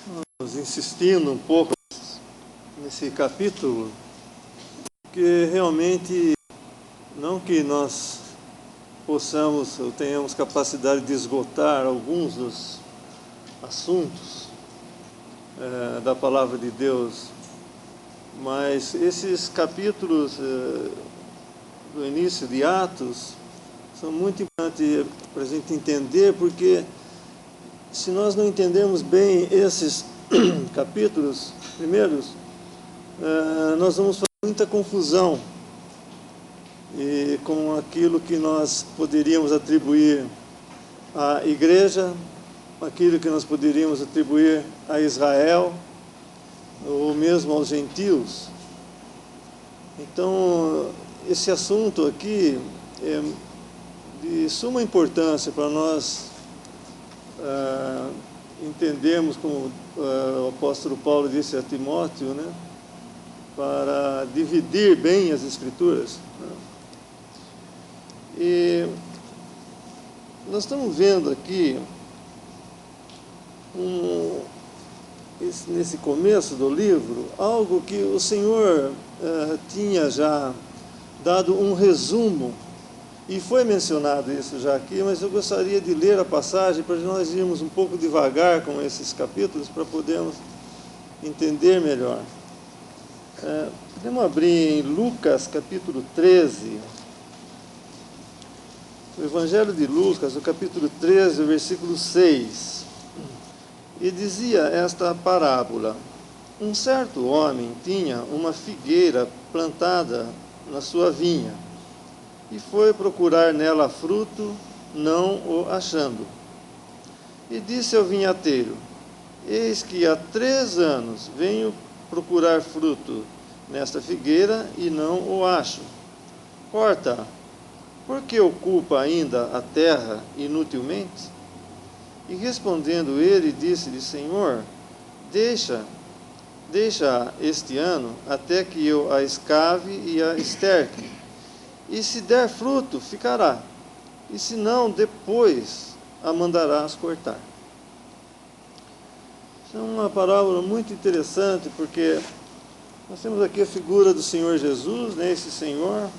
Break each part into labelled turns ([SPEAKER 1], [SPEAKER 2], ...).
[SPEAKER 1] Estamos insistindo um pouco nesse capítulo, porque realmente não que nós possamos ou tenhamos capacidade de esgotar alguns dos assuntos da palavra de Deus, mas esses capítulos do início de Atos são muito importantes para a gente entender, porque se nós não entendermos bem esses capítulos primeiros, nós vamos fazer muita confusão e com aquilo que nós poderíamos atribuir à igreja, aquilo que nós poderíamos atribuir a Israel, ou mesmo aos gentios. Então, esse assunto aqui é de suma importância para nós entendermos, como o apóstolo Paulo disse a Timóteo, né, para dividir bem as Escrituras. E nós estamos vendo aqui, nesse começo do livro, algo que o Senhor tinha já dado um resumo, e foi mencionado isso já aqui, mas eu gostaria de ler a passagem para nós irmos um pouco devagar com esses capítulos, para podermos entender melhor. Podemos abrir em Lucas capítulo 13, o Evangelho de Lucas, o capítulo 13, o versículo 6. E dizia esta parábola: um certo homem tinha uma figueira plantada na sua vinha, e foi procurar nela fruto, não o achando. E disse ao vinhateiro: eis que há 3 anos venho procurar fruto nesta figueira e não o acho. Corta, porque ocupa ainda a terra inutilmente? E respondendo ele, disse-lhe: Senhor, deixa este ano, até que eu a escave e a esterque. E se der fruto, ficará, e se não, depois a mandarás cortar. Isso é uma parábola muito interessante, porque nós temos aqui a figura do Senhor Jesus, né? Esse Senhor,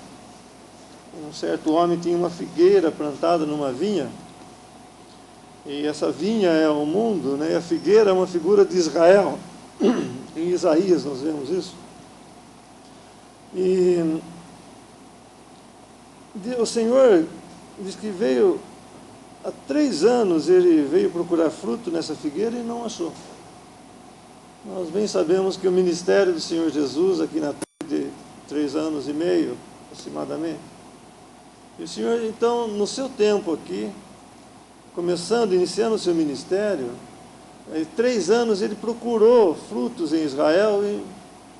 [SPEAKER 1] um certo homem tinha uma figueira plantada numa vinha, e essa vinha é o mundo, né? E a figueira é uma figura de Israel. Em Isaías nós vemos isso. E o Senhor diz que veio, há 3 anos ele veio procurar fruto nessa figueira e não achou. Nós bem sabemos que o ministério do Senhor Jesus aqui na terra de 3 anos e meio, aproximadamente. E o Senhor, então, no seu tempo aqui, iniciando o seu ministério, 3 anos ele procurou frutos em Israel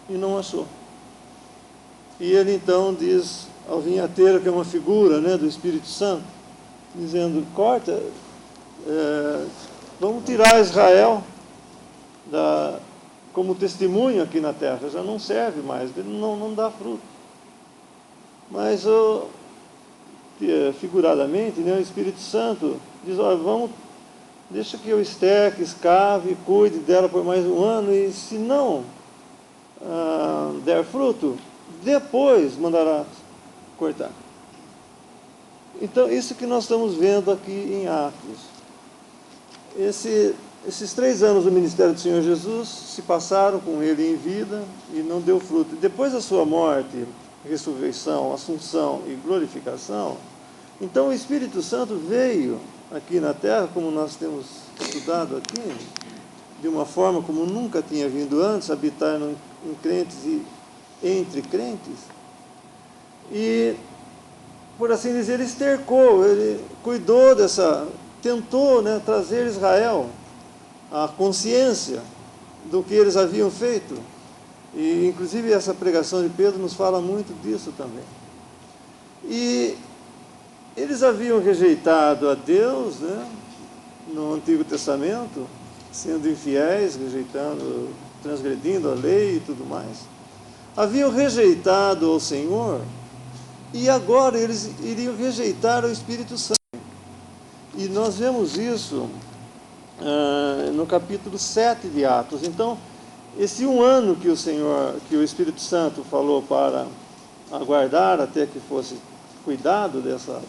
[SPEAKER 1] e não achou. E ele então diz ao vinhateiro, que é uma figura, né, do Espírito Santo, dizendo: corta, vamos tirar Israel como testemunho aqui na terra, já não serve mais, não dá fruto. Mas figuradamente, né, o Espírito Santo diz: olha, deixa que eu esterque, escave, cuide dela por mais 1 ano, e se não der fruto, depois mandará cortar. Então, isso que nós estamos vendo aqui em Atos. Esses 3 anos do ministério do Senhor Jesus se passaram com ele em vida e não deu fruto. Depois da sua morte, ressurreição, assunção e glorificação, então o Espírito Santo veio aqui na terra, como nós temos estudado aqui, de uma forma como nunca tinha vindo antes, habitar em crentes e entre crentes. E, por assim dizer, ele estercou, ele cuidou tentou, né, trazer Israel à consciência do que eles haviam feito. E, inclusive, essa pregação de Pedro nos fala muito disso também. E eles haviam rejeitado a Deus, né, no Antigo Testamento, sendo infiéis, rejeitando, transgredindo a lei e tudo mais. Haviam rejeitado ao Senhor, e agora eles iriam rejeitar o Espírito Santo. E nós vemos isso no capítulo 7 de Atos. Então, esse 1 ano que o Espírito Santo falou para aguardar até que fosse cuidado dessa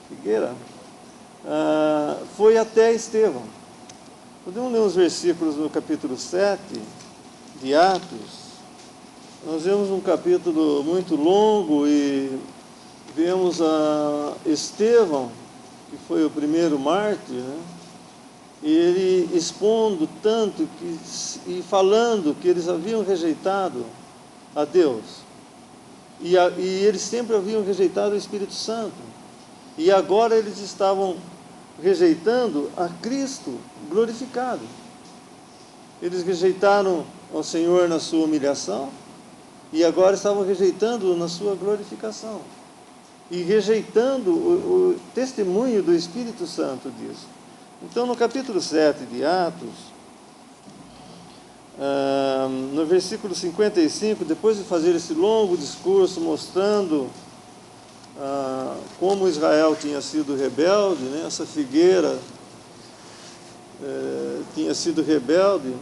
[SPEAKER 1] figueira, foi até Estevão. Podemos ler uns versículos no capítulo 7 de Atos. Nós vemos um capítulo muito longo e vemos Estevão, que foi o primeiro mártir, né? E ele expondo tanto e falando que eles haviam rejeitado a Deus. E eles sempre haviam rejeitado o Espírito Santo. E agora eles estavam rejeitando a Cristo glorificado. Eles rejeitaram ao Senhor na sua humilhação e agora estavam rejeitando-o na sua glorificação. E rejeitando o testemunho do Espírito Santo disso. Então, no capítulo 7 de Atos, no versículo 55, depois de fazer esse longo discurso mostrando como Israel tinha sido rebelde, né? Essa figueira tinha sido rebelde,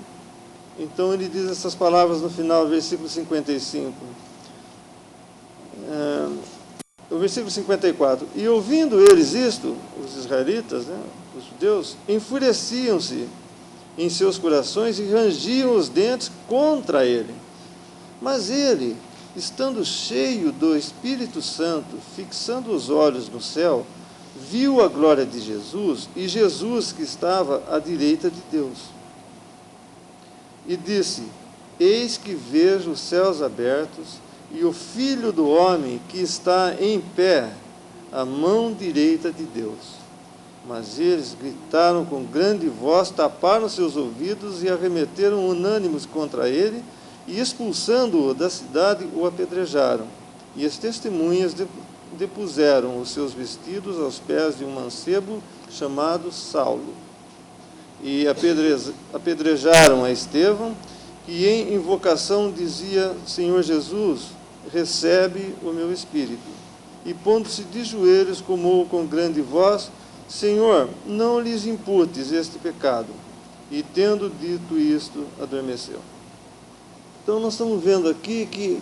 [SPEAKER 1] então ele diz essas palavras no final, versículo 55. O versículo 54, e ouvindo eles isto, os israelitas, né, os judeus, enfureciam-se em seus corações e rangiam os dentes contra ele. Mas ele, estando cheio do Espírito Santo, fixando os olhos no céu, viu a glória de Jesus e Jesus que estava à direita de Deus. E disse, eis que vejo os céus abertos e o Filho do Homem que está em pé, à mão direita de Deus. Mas eles gritaram com grande voz, taparam seus ouvidos e arremeteram unânimes contra ele, e expulsando-o da cidade, o apedrejaram. E as testemunhas depuseram os seus vestidos aos pés de um mancebo chamado Saulo. E apedrejaram a Estevão, que em invocação dizia, Senhor Jesus, recebe o meu espírito. E pondo-se de joelhos, clamou com grande voz, Senhor, não lhes imputes este pecado. E tendo dito isto, adormeceu. Então nós estamos vendo aqui que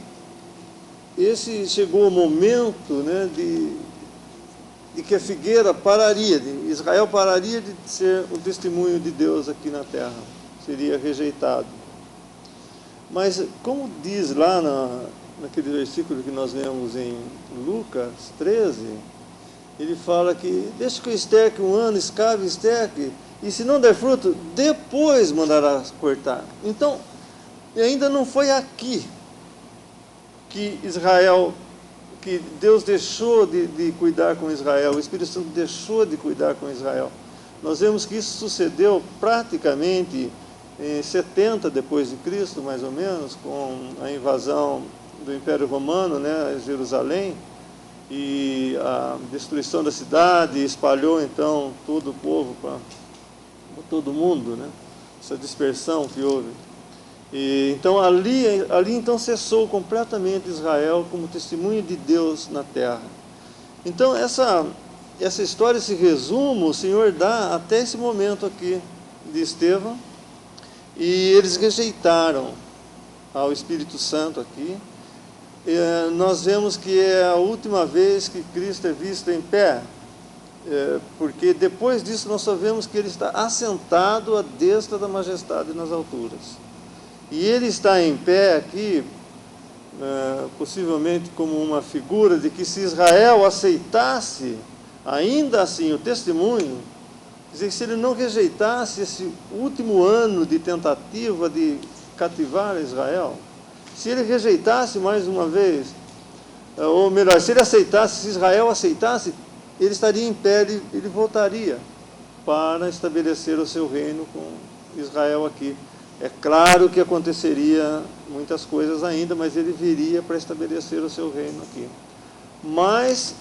[SPEAKER 1] esse chegou o momento, né, de que a figueira pararia, Israel pararia de ser um testemunho de Deus aqui na terra, seria rejeitado. Mas como diz lá naquele versículo que nós lemos em Lucas 13, ele fala que deixa que eu esterque 1 ano, escave, esterque, e se não der fruto, depois mandará cortar. Então, ainda não foi aqui que Deus deixou de cuidar com Israel, o Espírito Santo deixou de cuidar com Israel. Nós vemos que isso sucedeu praticamente em 70 depois de Cristo, mais ou menos, com a invasão do Império Romano, né, a Jerusalém, e a destruição da cidade, espalhou então todo o povo para todo mundo, né, essa dispersão que houve. E então ali então cessou completamente Israel como testemunho de Deus na terra. Então essa história, esse resumo, o Senhor dá até esse momento aqui de Estevão, e eles rejeitaram ao Espírito Santo aqui. E nós vemos que é a última vez que Cristo é visto em pé, porque depois disso nós só vemos que ele está assentado à destra da majestade nas alturas. E ele está em pé aqui, possivelmente como uma figura de que se Israel aceitasse ainda assim o testemunho, quer dizer, se ele não rejeitasse esse último ano de tentativa de cativar Israel, se ele rejeitasse mais uma vez, ou melhor, se ele aceitasse, se Israel aceitasse, ele estaria em pé, ele voltaria para estabelecer o seu reino com Israel aqui. É claro que aconteceria muitas coisas ainda, mas ele viria para estabelecer o seu reino aqui. Mas,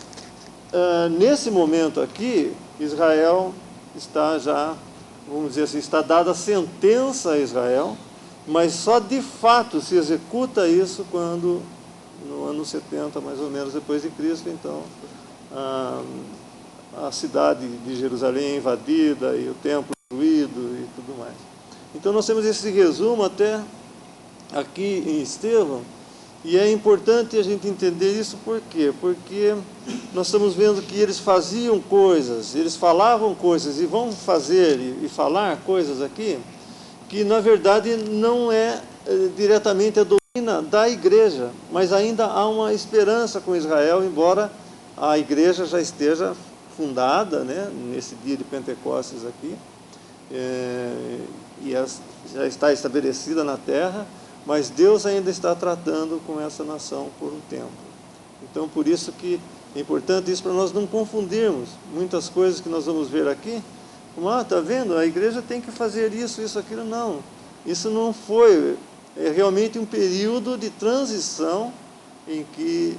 [SPEAKER 1] nesse momento aqui, Israel está já, vamos dizer assim, está dada a sentença a Israel, mas só de fato se executa isso quando, no ano 70, mais ou menos, depois de Cristo, então, a cidade de Jerusalém é invadida e o templo destruído Então nós temos esse resumo até aqui em Estevão, e é importante a gente entender isso. Por quê? Porque nós estamos vendo que eles faziam coisas, eles falavam coisas, e vão fazer e falar coisas aqui, que na verdade não é diretamente a doutrina da igreja, mas ainda há uma esperança com Israel, embora a igreja já esteja fundada, né, nesse dia de Pentecostes aqui, e já está estabelecida na terra, mas Deus ainda está tratando com essa nação por um tempo. Então, por isso que é importante isso, para nós não confundirmos muitas coisas que nós vamos ver aqui, como, está vendo, a igreja tem que fazer isso, isso, aquilo. Não, isso não foi, é realmente um período de transição em que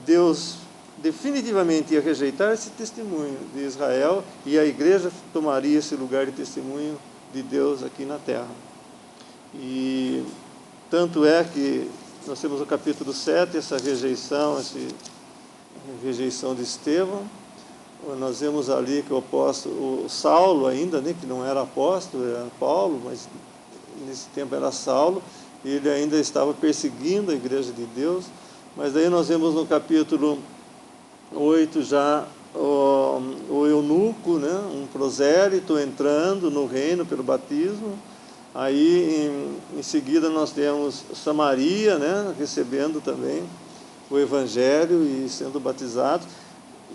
[SPEAKER 1] Deus definitivamente ia rejeitar esse testemunho de Israel, e a igreja tomaria esse lugar de testemunho de Deus aqui na terra. E tanto é que nós temos no capítulo 7 essa rejeição de Estevão. Nós vemos ali que o apóstolo, o Saulo ainda, né, que não era apóstolo, era Paulo, mas nesse tempo era Saulo, ele ainda estava perseguindo a igreja de Deus. Mas daí nós vemos no capítulo 8 já o eunuco, né, um prosélito entrando no reino pelo batismo. Aí em seguida nós temos Samaria, né, recebendo também o evangelho e sendo batizado.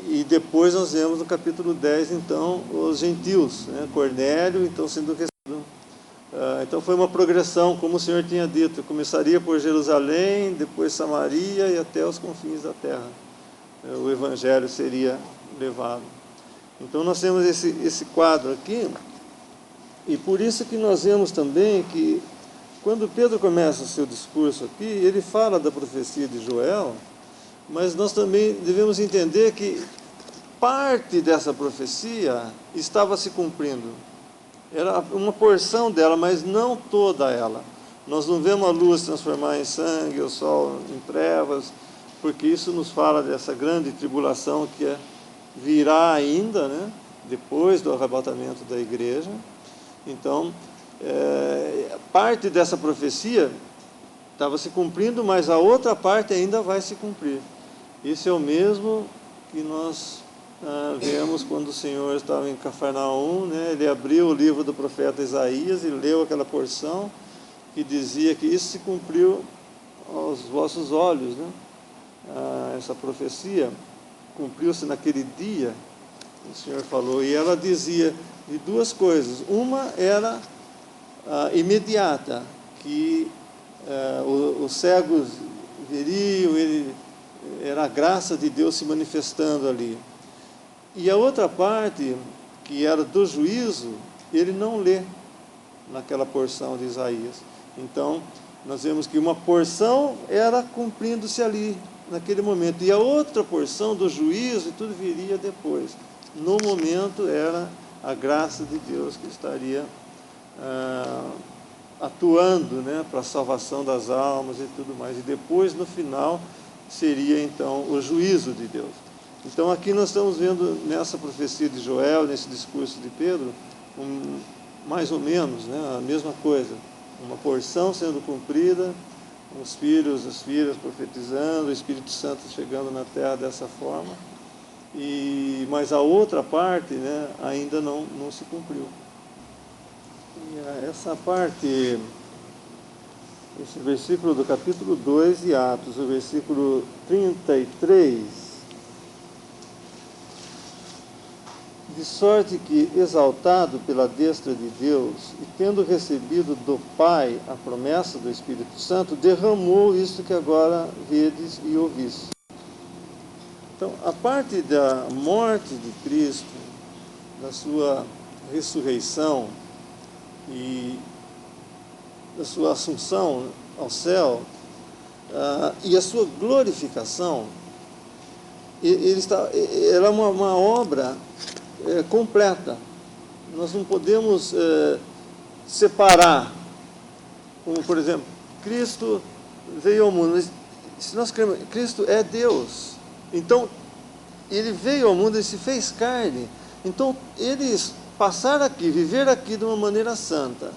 [SPEAKER 1] E depois nós vemos no capítulo 10, então, os gentios, né, Cornélio, então, sendo recebido. Então foi uma progressão, como o Senhor tinha dito, começaria por Jerusalém, depois Samaria e até os confins da terra. O evangelho seria levado. Então nós temos esse quadro aqui, e por isso que nós vemos também que, quando Pedro começa o seu discurso aqui, ele fala da profecia de Joel, mas nós também devemos entender que parte dessa profecia estava se cumprindo. Era uma porção dela, mas não toda ela. Nós não vemos a luz se transformar em sangue, o sol em trevas, porque isso nos fala dessa grande tribulação que virá ainda, né, depois do arrebatamento da igreja. Então, parte dessa profecia estava se cumprindo, mas a outra parte ainda vai se cumprir. Isso é o mesmo que nós vemos quando o Senhor estava em Cafarnaum, né? Ele abriu o livro do profeta Isaías e leu aquela porção que dizia que isso se cumpriu aos vossos olhos, né? Essa profecia cumpriu-se naquele dia, o Senhor falou, e ela dizia de duas coisas. Uma era imediata, que os cegos veriam, era a graça de Deus se manifestando ali. E a outra parte, que era do juízo, ele não lê naquela porção de Isaías. Então, nós vemos que uma porção era cumprindo-se ali, naquele momento, e a outra porção do juízo, e tudo viria depois. No momento era a graça de Deus que estaria atuando, né, para a salvação das almas e tudo mais. E depois, no final, seria então o juízo de Deus. Então aqui nós estamos vendo nessa profecia de Joel, nesse discurso de Pedro, mais ou menos, né, a mesma coisa. Uma porção sendo cumprida, os filhos, as filhas profetizando, o Espírito Santo chegando na terra dessa forma, mas a outra parte, né, ainda não se cumpriu. E essa parte, esse versículo do capítulo 2 de Atos, o versículo 33, de sorte que, exaltado pela destra de Deus, e tendo recebido do Pai a promessa do Espírito Santo, derramou isto que agora vedes e ouvis. Então, a parte da morte de Cristo, da sua ressurreição e da sua assunção ao céu, e a sua glorificação, ela é uma obra completa. Nós não podemos separar, como por exemplo, Cristo veio ao mundo, mas se nós cremos, Cristo é Deus, então ele veio ao mundo, ele se fez carne, então ele passar aqui, viver aqui de uma maneira santa,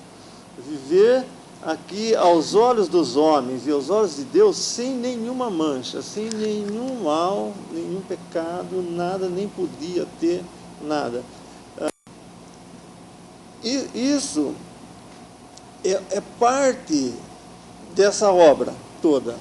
[SPEAKER 1] viver aqui aos olhos dos homens e aos olhos de Deus sem nenhuma mancha, sem nenhum mal, nenhum pecado, nada, nem podia ter nada. E isso é parte dessa obra toda.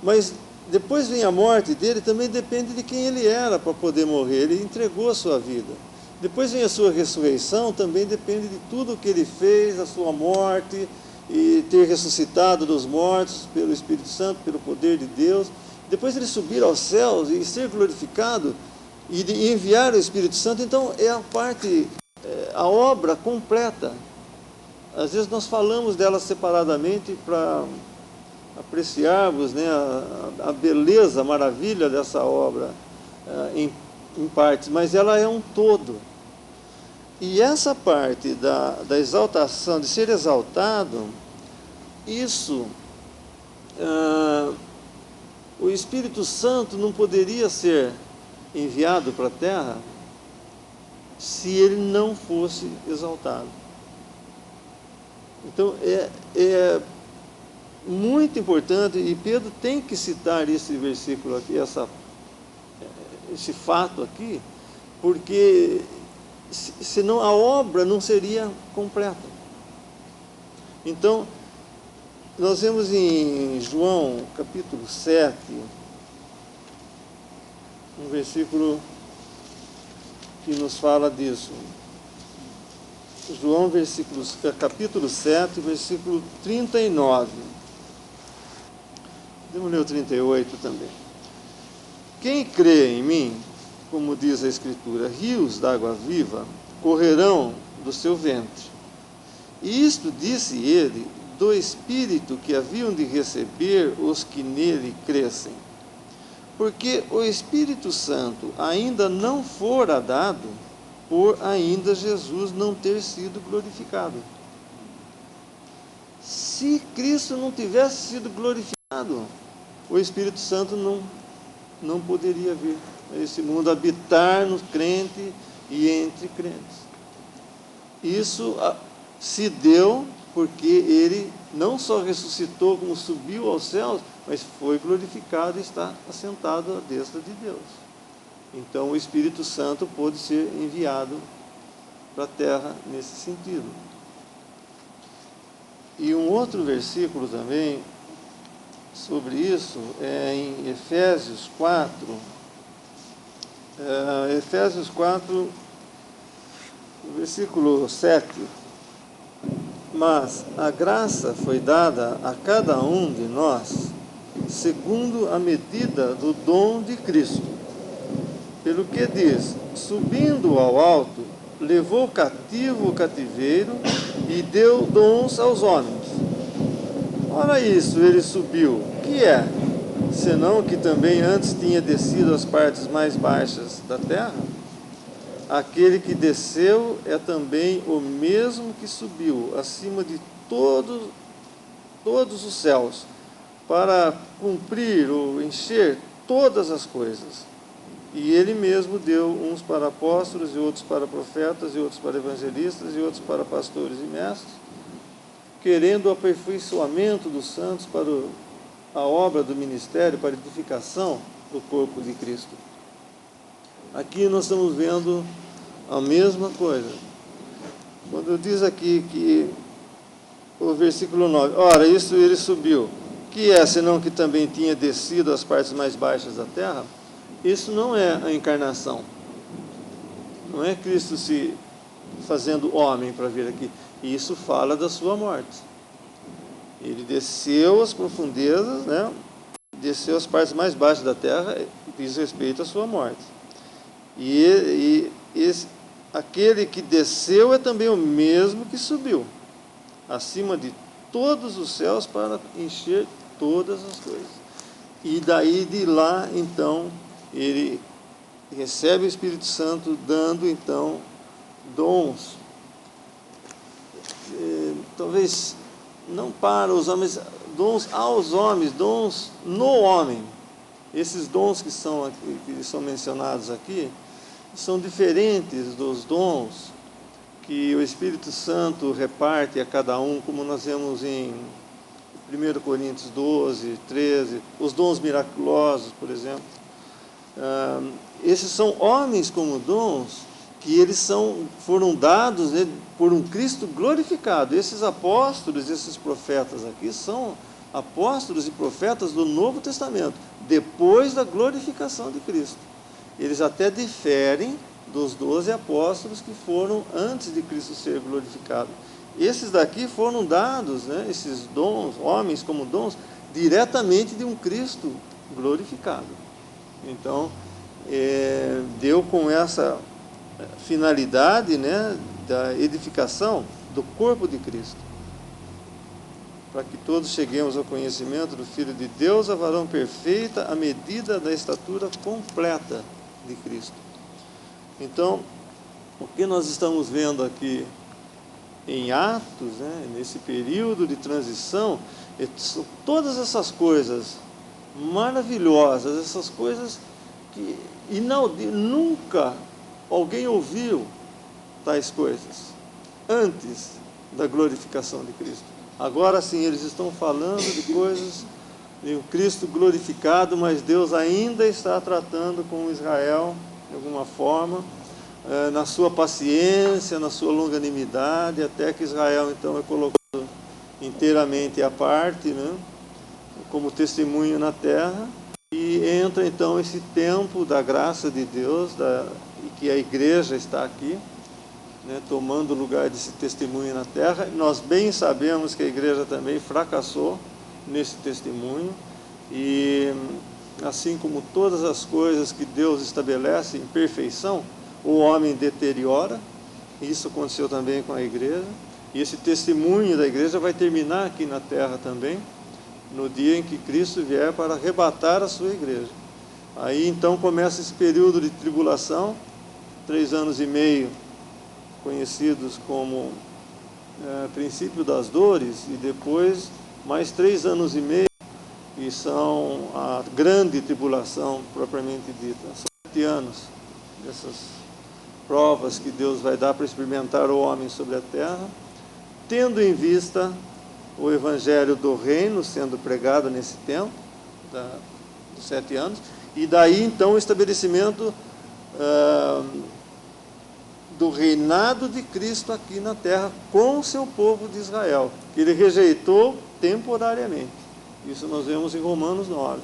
[SPEAKER 1] Mas depois vem a morte dele, também depende de quem ele era para poder morrer. Ele entregou a sua vida. Depois vem a sua ressurreição, também depende de tudo o que ele fez, a sua morte, e ter ressuscitado dos mortos pelo Espírito Santo, pelo poder de Deus. Depois ele subir aos céus e ser glorificado e de enviar o Espírito Santo. Então é a parte, a obra completa. Às vezes nós falamos dela separadamente para apreciarmos, né, a beleza, a maravilha dessa obra em partes, mas ela é um todo. E essa parte da exaltação, de ser exaltado, isso, o Espírito Santo não poderia ser enviado para a terra se ele não fosse exaltado. Então é muito importante, e Pedro tem que citar esse versículo aqui, esse fato aqui, porque senão a obra não seria completa. Então, nós vemos em João capítulo 7, um versículo que nos fala disso. João capítulo 7, versículo 39. Vamos ler o 38 também. Quem crê em mim, como diz a Escritura, rios d'água viva correrão do seu ventre. E isto disse ele do Espírito que haviam de receber os que nele crescem. Porque o Espírito Santo ainda não fora dado, por ainda Jesus não ter sido glorificado. Se Cristo não tivesse sido glorificado, o Espírito Santo não poderia vir a esse mundo, habitar no crente e entre crentes. Isso se deu porque ele não só ressuscitou, como subiu aos céus, mas foi glorificado e está assentado à destra de Deus. Então o Espírito Santo pôde ser enviado para a terra nesse sentido. E um outro versículo também sobre isso é em Efésios 4. Efésios 4, versículo 7. Mas a graça foi dada a cada um de nós, segundo a medida do dom de Cristo. Pelo que diz, subindo ao alto, levou cativo o cativeiro e deu dons aos homens. Ora isso, ele subiu, que é? Senão que também antes tinha descido às partes mais baixas da terra? Aquele que desceu é também o mesmo que subiu acima de todos os céus, para cumprir ou encher todas as coisas. E ele mesmo deu uns para apóstolos, e outros para profetas, e outros para evangelistas, e outros para pastores e mestres, querendo o aperfeiçoamento dos santos para a obra do ministério, para a edificação do corpo de Cristo. Aqui nós estamos vendo a mesma coisa. Quando diz aqui que o versículo 9, ora, isso ele subiu, que é, senão que também tinha descido às partes mais baixas da terra, isso não é a encarnação. Não é Cristo se fazendo homem para vir aqui. Isso fala da sua morte. Ele desceu às profundezas, né? Desceu às partes mais baixas da terra, diz respeito à sua morte. Aquele que desceu é também o mesmo que subiu, acima de todos os céus, para encher todas as coisas. E daí de lá, então, ele recebe o Espírito Santo, dando, então, dons. Talvez não para os homens, dons aos homens, dons no homem. Esses dons que são mencionados aqui são diferentes dos dons que o Espírito Santo reparte a cada um, como nós vemos em 1 Coríntios 12, 13, os dons miraculosos, por exemplo. Esses são homens como dons que eles foram dados, né, por um Cristo glorificado. Esses apóstolos, esses profetas aqui são apóstolos e profetas do Novo Testamento, depois da glorificação de Cristo. Eles até diferem dos 12 apóstolos que foram antes de Cristo ser glorificado. Esses daqui foram dados, né, esses dons, homens como dons, diretamente de um Cristo glorificado. Então, deu com essa finalidade, né, da edificação do corpo de Cristo, para que todos cheguemos ao conhecimento do Filho de Deus, a varão perfeita, à medida da estatura completa de Cristo. Então, o que nós estamos vendo aqui em Atos, né, nesse período de transição, são todas essas coisas maravilhosas, essas coisas que nunca alguém ouviu tais coisas antes da glorificação de Cristo. Agora sim, eles estão falando de coisas de um Cristo glorificado, mas Deus ainda está tratando com Israel de alguma forma, na sua paciência, na sua longanimidade, até que Israel então é colocado inteiramente à parte, né, como testemunho na terra, e entra então esse tempo da graça de Deus, e que a igreja está aqui, né, tomando o lugar desse testemunho na terra. Nós bem sabemos que a igreja também fracassou nesse testemunho, e assim como todas as coisas que Deus estabelece em perfeição, o homem deteriora. Isso aconteceu também com a igreja, e esse testemunho da igreja vai terminar aqui na terra também, no dia em que Cristo vier para arrebatar a sua igreja. Aí então começa esse período de tribulação, 3 anos e meio, conhecidos como princípio das dores, e depois mais 3 anos e meio, que são a grande tribulação propriamente dita. São 7 anos dessas provas que Deus vai dar para experimentar o homem sobre a terra, tendo em vista o evangelho do reino sendo pregado nesse tempo, dos 7 anos, e daí então o estabelecimento do reinado de Cristo aqui na terra com o seu povo de Israel, que ele rejeitou temporariamente. Isso nós vemos em Romanos 9.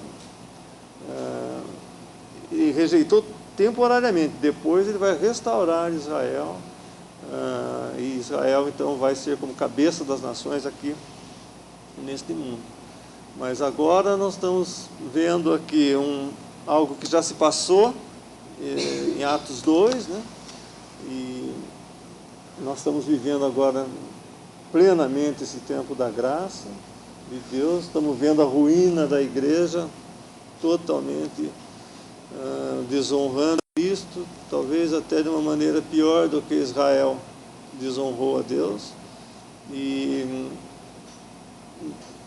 [SPEAKER 1] Ele rejeitou temporariamente, depois ele vai restaurar Israel, e Israel então vai ser como cabeça das nações aqui neste mundo. Mas agora nós estamos vendo aqui algo que já se passou em Atos 2, né? E nós estamos vivendo agora plenamente esse tempo da graça de Deus. Estamos vendo a ruína da igreja totalmente desonrando Cristo, talvez até de uma maneira pior do que Israel desonrou a Deus. E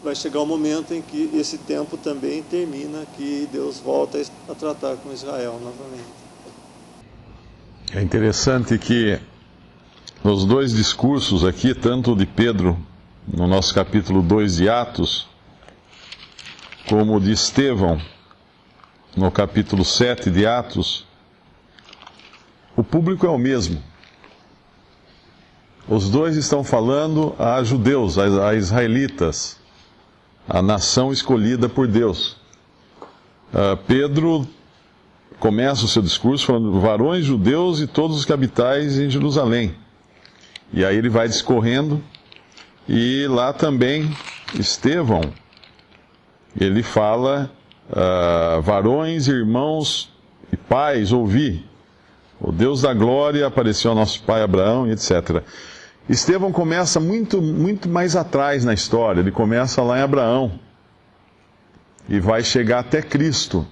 [SPEAKER 1] vai chegar um momento em que esse tempo também termina, que Deus volta a tratar com Israel novamente.
[SPEAKER 2] É interessante que nos 2 discursos aqui, tanto de Pedro, no nosso capítulo 2 de Atos, como de Estevão, no capítulo 7 de Atos, o público é o mesmo. Os 2 estão falando a judeus, a israelitas, a nação escolhida por Deus. Pedro começa o seu discurso falando: varões judeus e todos os que habitais em Jerusalém. E aí ele vai discorrendo, e lá também Estevão, ele fala: varões, irmãos e pais, ouvi, o Deus da glória apareceu ao nosso pai Abraão, etc. Estevão começa muito mais atrás na história. Ele começa lá em Abraão e vai chegar até Cristo,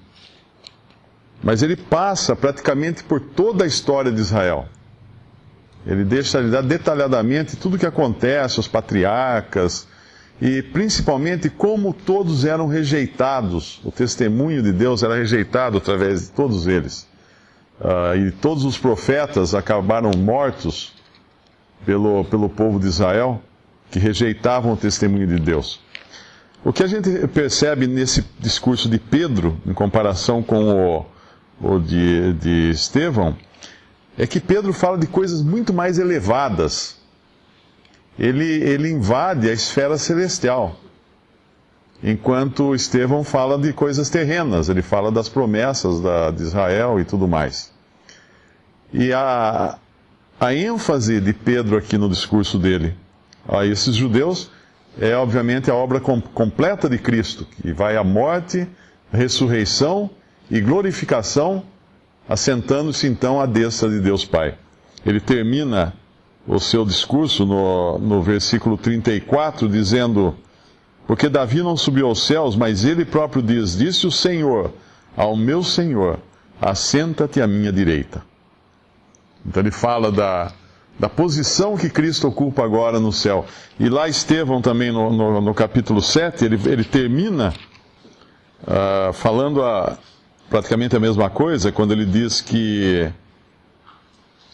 [SPEAKER 2] mas ele passa praticamente por toda a história de Israel. Ele dá detalhadamente tudo o que acontece, os patriarcas, e principalmente como todos eram rejeitados. O testemunho de Deus era rejeitado através de todos eles. E todos os profetas acabaram mortos pelo povo de Israel, que rejeitavam o testemunho de Deus. O que a gente percebe nesse discurso de Pedro, em comparação com o de Estevão, é que Pedro fala de coisas muito mais elevadas. Ele invade a esfera celestial, enquanto Estevão fala de coisas terrenas, ele fala das promessas de Israel e tudo mais. E a ênfase de Pedro aqui no discurso dele a esses judeus é, obviamente, a obra completa de Cristo, que vai à morte, ressurreição e glorificação, assentando-se então à destra de Deus Pai. Ele termina o seu discurso no versículo 34, dizendo: porque Davi não subiu aos céus, mas ele próprio diz: disse o Senhor ao meu Senhor, assenta-te à minha direita. Então ele fala da posição que Cristo ocupa agora no céu. E lá Estevão também, no capítulo 7, ele termina falando praticamente a mesma coisa, quando ele diz que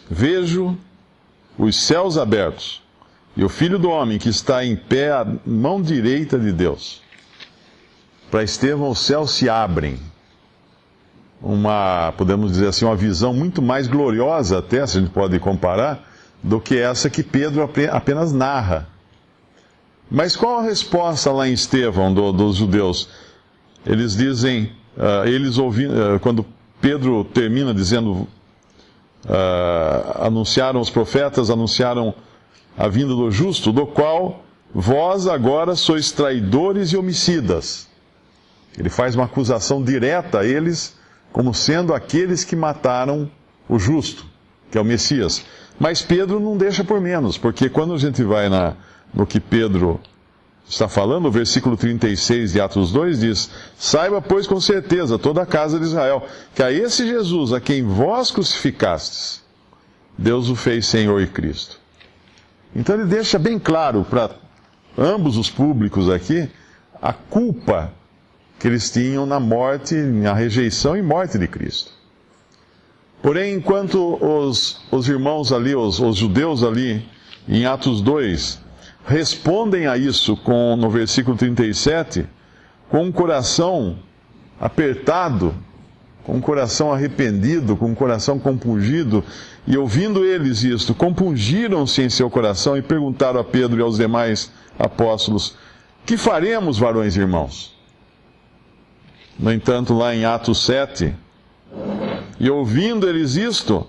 [SPEAKER 2] vejo os céus abertos e o Filho do Homem que está em pé à mão direita de Deus. Para Estevão, os céus se abrem. Podemos dizer assim, uma visão muito mais gloriosa, até, se a gente pode comparar, do que essa que Pedro apenas narra. Mas qual a resposta lá em Estevão dos judeus? Eles dizem, quando Pedro termina dizendo, anunciaram os profetas, anunciaram a vinda do justo, do qual vós agora sois traidores e homicidas. Ele faz uma acusação direta a eles, como sendo aqueles que mataram o justo, que é o Messias. Mas Pedro não deixa por menos, porque quando a gente vai no que Pedro está falando, o versículo 36 de Atos 2 diz: saiba, pois, com certeza, toda a casa de Israel, que a esse Jesus, a quem vós crucificastes, Deus o fez Senhor e Cristo. Então ele deixa bem claro para ambos os públicos aqui a culpa que eles tinham na morte, na rejeição e morte de Cristo. Porém, enquanto os irmãos ali, os judeus ali, em Atos 2, respondem a isso no versículo 37, com um coração apertado, com um coração arrependido, com um coração compungido, e ouvindo eles isto, compungiram-se em seu coração e perguntaram a Pedro e aos demais apóstolos: que faremos, varões e irmãos? No entanto, lá em Atos 7, e ouvindo eles isto,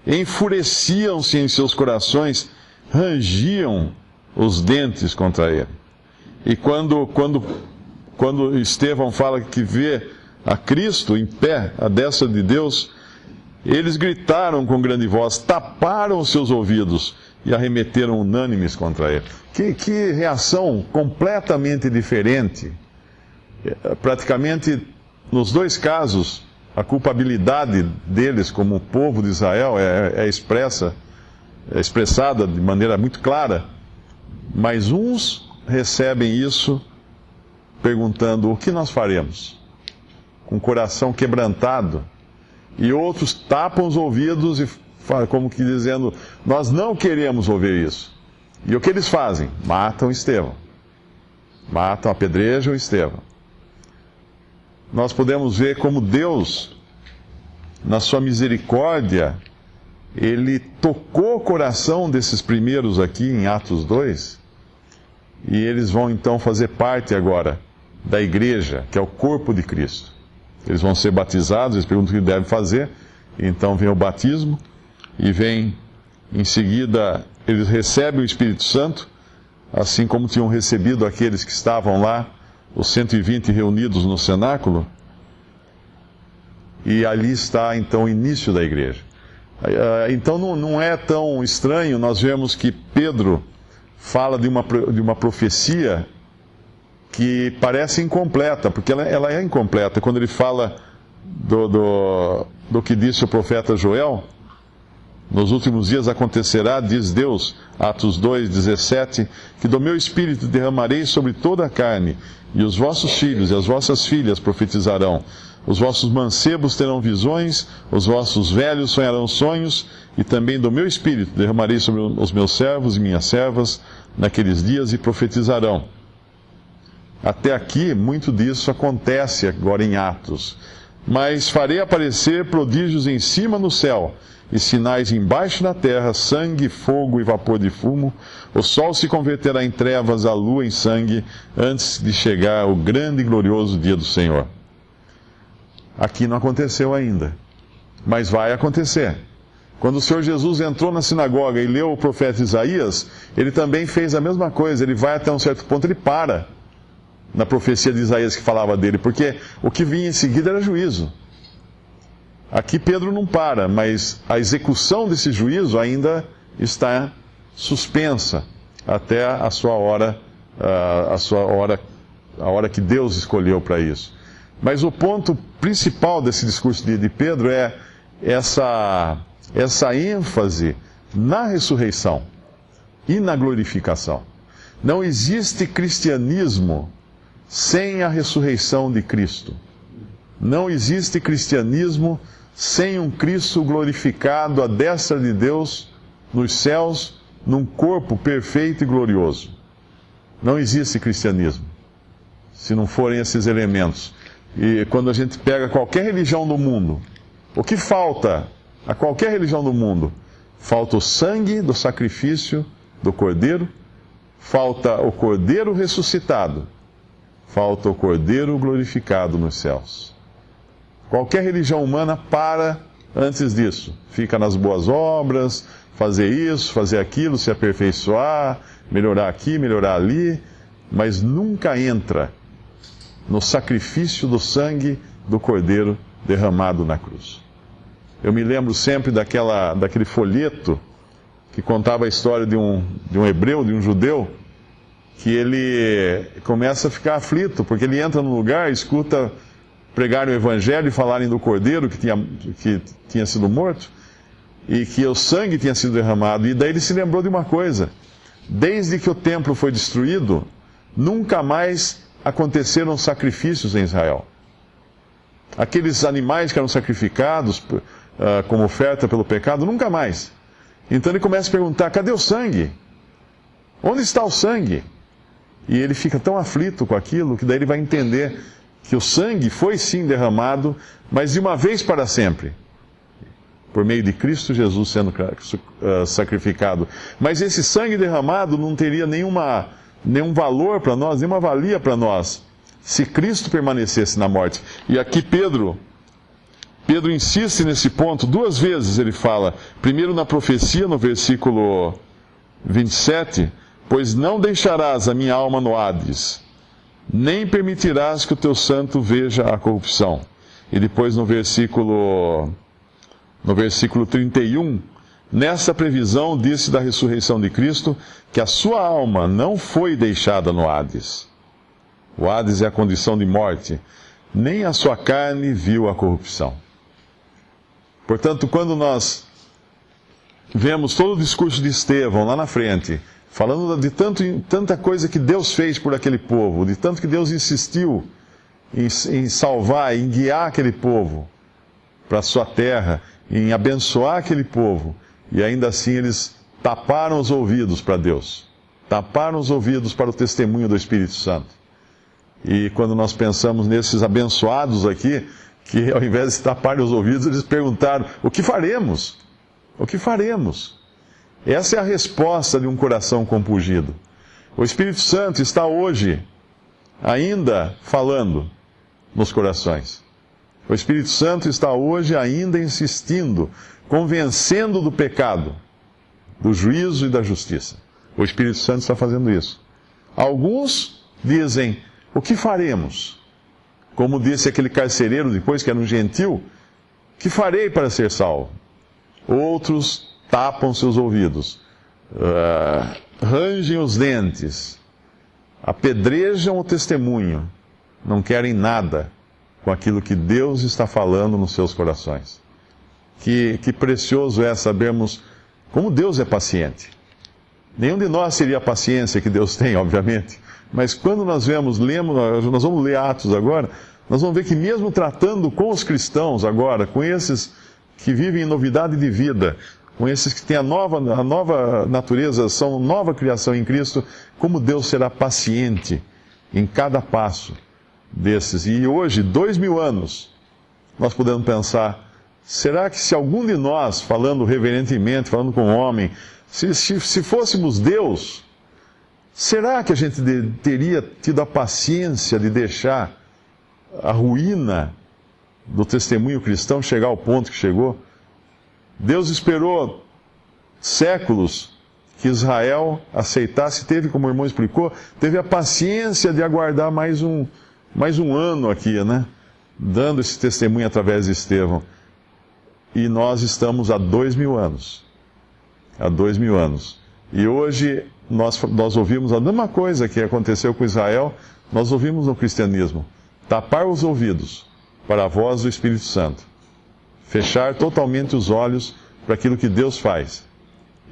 [SPEAKER 2] enfureciam-se em seus corações, rangiam os dentes contra ele. E quando Estevão fala que vê a Cristo em pé, à destra de Deus, eles gritaram com grande voz, taparam seus ouvidos e arremeteram unânimes contra ele. Que reação completamente diferente. Praticamente, nos dois casos, a culpabilidade deles como povo de Israel é expressada de maneira muito clara, mas uns recebem isso perguntando: o que nós faremos? Com o coração quebrantado, e outros tapam os ouvidos e como que dizendo: nós não queremos ouvir isso. E o que eles fazem? Matam Estevão, apedrejam Estevão. Nós podemos ver como Deus, na sua misericórdia, Ele tocou o coração desses primeiros aqui em Atos 2, e eles vão então fazer parte agora da igreja, que é o corpo de Cristo. Eles vão ser batizados, eles perguntam o que devem fazer, então vem o batismo, e vem em seguida, eles recebem o Espírito Santo, assim como tinham recebido aqueles que estavam lá, os 120 reunidos no cenáculo, e ali está então o início da igreja. Então não é tão estranho nós vermos que Pedro fala de uma profecia que parece incompleta, porque ela é incompleta. Quando ele fala do que disse o profeta Joel: nos últimos dias acontecerá, diz Deus, Atos 2:17, que do meu espírito derramarei sobre toda a carne, e os vossos filhos e as vossas filhas profetizarão. Os vossos mancebos terão visões, os vossos velhos sonharão sonhos, e também do meu Espírito derramarei sobre os meus servos e minhas servas naqueles dias e profetizarão. Até aqui, muito disso acontece agora em Atos. Mas farei aparecer prodígios em cima no céu, e sinais embaixo na terra, sangue, fogo e vapor de fumo. O sol se converterá em trevas, a lua em sangue, antes de chegar o grande e glorioso dia do Senhor. Aqui não aconteceu ainda, mas vai acontecer. Quando o Senhor Jesus entrou na sinagoga e leu o profeta Isaías, ele também fez a mesma coisa. Ele vai até um certo ponto, ele para na profecia de Isaías que falava dele, porque o que vinha em seguida era juízo. Aqui Pedro não para, mas a execução desse juízo ainda está suspensa até a hora que Deus escolheu para isso. Mas o ponto principal desse discurso de Pedro é essa ênfase na ressurreição e na glorificação. Não existe cristianismo sem a ressurreição de Cristo. Não existe cristianismo sem um Cristo glorificado à destra de Deus nos céus, num corpo perfeito e glorioso. Não existe cristianismo se não forem esses elementos. E quando a gente pega qualquer religião do mundo, o que falta a qualquer religião do mundo? Falta o sangue do sacrifício do Cordeiro, falta o Cordeiro ressuscitado, falta o Cordeiro glorificado nos céus. Qualquer religião humana para antes disso. Fica nas boas obras, fazer isso, fazer aquilo, se aperfeiçoar, melhorar aqui, melhorar ali, mas nunca entra no sacrifício do sangue do Cordeiro derramado na cruz. Eu me lembro sempre daquele folheto que contava a história de um hebreu, de um judeu, que ele começa a ficar aflito, porque ele entra num lugar, escuta pregarem o Evangelho e falarem do Cordeiro que tinha sido morto, e que o sangue tinha sido derramado, e daí ele se lembrou de uma coisa: desde que o templo foi destruído, nunca mais aconteceram sacrifícios em Israel. Aqueles animais que eram sacrificados como oferta pelo pecado, nunca mais. Então ele começa a perguntar: cadê o sangue? Onde está o sangue? E ele fica tão aflito com aquilo, que daí ele vai entender que o sangue foi sim derramado, mas de uma vez para sempre, por meio de Cristo Jesus sendo sacrificado. Mas esse sangue derramado não teria nenhum valor para nós, nenhuma valia para nós, se Cristo permanecesse na morte. E aqui Pedro insiste nesse ponto, duas vezes ele fala. Primeiro na profecia, no versículo 27, pois não deixarás a minha alma no Hades, nem permitirás que o teu santo veja a corrupção. E depois no versículo 31, nessa previsão disse da ressurreição de Cristo, que a sua alma não foi deixada no Hades. O Hades é a condição de morte. Nem a sua carne viu a corrupção. Portanto, quando nós vemos todo o discurso de Estevão lá na frente, falando de tanta coisa que Deus fez por aquele povo, de tanto que Deus insistiu em salvar, em guiar aquele povo para a sua terra, em abençoar aquele povo, e ainda assim eles taparam os ouvidos para Deus, taparam os ouvidos para o testemunho do Espírito Santo. E quando nós pensamos nesses abençoados aqui, que ao invés de taparem os ouvidos, eles perguntaram: o que faremos? O que faremos? Essa é a resposta de um coração compungido. O Espírito Santo está hoje ainda falando nos corações. O Espírito Santo está hoje ainda insistindo, convencendo do pecado, do juízo e da justiça. O Espírito Santo está fazendo isso. Alguns dizem: o que faremos? Como disse aquele carcereiro depois, que era um gentil: que farei para ser salvo? Outros tapam seus ouvidos, rangem os dentes, apedrejam o testemunho, não querem nada com aquilo que Deus está falando nos seus corações. Que precioso é sabermos como Deus é paciente. Nenhum de nós teria a paciência que Deus tem, obviamente, mas quando nós lemos, nós vamos ler Atos agora, nós vamos ver que mesmo tratando com os cristãos agora, com esses que vivem em novidade de vida, com esses que têm a nova natureza, são nova criação em Cristo, como Deus será paciente em cada passo desses. E hoje, 2000 anos, nós podemos pensar, será que se algum de nós, falando reverentemente, falando com o homem, se fôssemos Deus, será que a gente teria tido a paciência de deixar a ruína do testemunho cristão chegar ao ponto que chegou? Deus esperou séculos que Israel aceitasse, teve, como o irmão explicou, teve a paciência de aguardar mais um ano aqui, né? Dando esse testemunho através de Estevão. E nós estamos há 2000 anos. Há 2000 anos. E hoje nós ouvimos a mesma coisa que aconteceu com Israel, nós ouvimos no cristianismo. Tapar os ouvidos para a voz do Espírito Santo. Fechar totalmente os olhos para aquilo que Deus faz.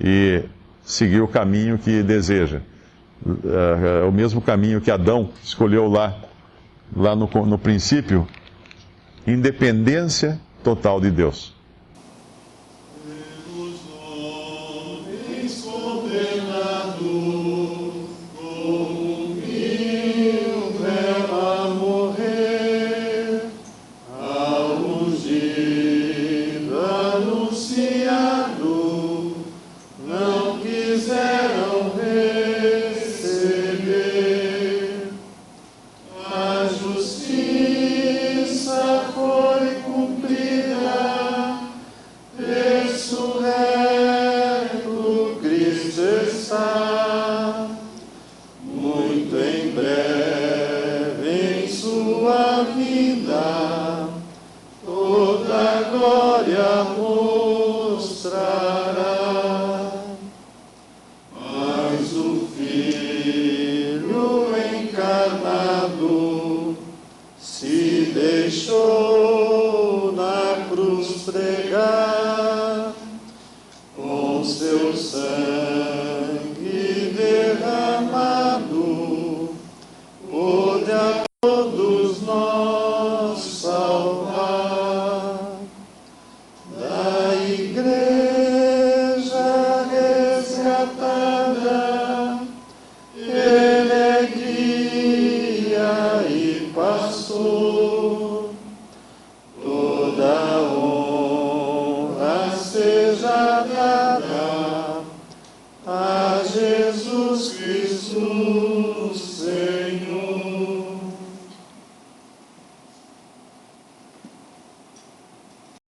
[SPEAKER 2] E seguir o caminho que deseja. O mesmo caminho que Adão escolheu lá no princípio. Independência total de Deus.
[SPEAKER 1] Toda honra seja dada